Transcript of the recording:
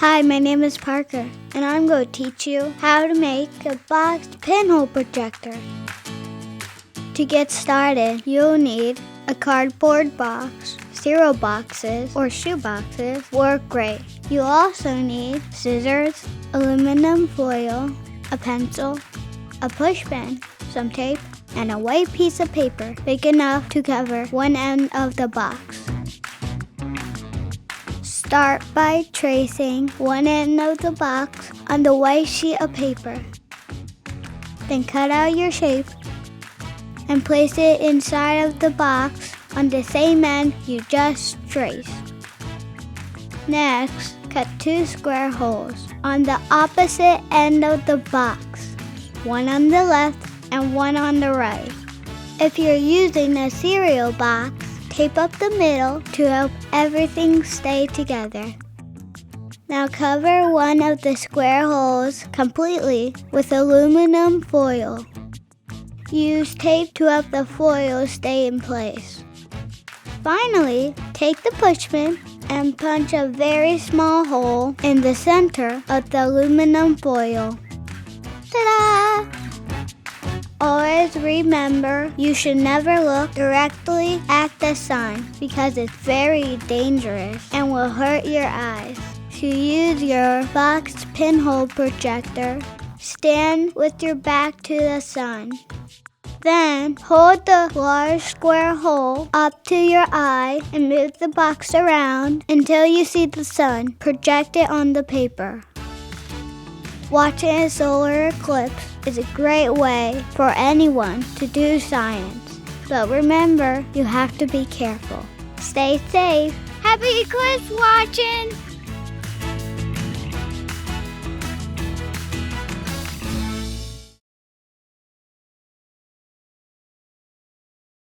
Hi, my name is Parker, and I'm going to teach you how to make a boxed pinhole projector. To get started, you'll need a cardboard box. Cereal boxes or shoe boxes work great. You'll also need scissors, aluminum foil, a pencil, a push pin, some tape, and a white piece of paper big enough to cover one end of the box. Start by tracing one end of the box on the white sheet of paper. Then cut out your shape and place it inside of the box on the same end you just traced. Next, cut 2 square holes on the opposite end of the box, one on the left and one on the right. If you're using a cereal box, tape up the middle to help everything stay together. Now cover one of the square holes completely with aluminum foil. Use tape to help the foil stay in place. Finally, take the push pin and punch a very small hole in the center of the aluminum foil. Ta-da! Always remember, you should never look directly at the sun because it's very dangerous and will hurt your eyes. To use your boxed pinhole projector, stand with your back to the sun. Then, hold the large square hole up to your eye and move the box around until you see the sun projected on the paper. Watching a solar eclipse is a great way for anyone to do science. But remember, you have to be careful. Stay safe. Happy eclipse watching!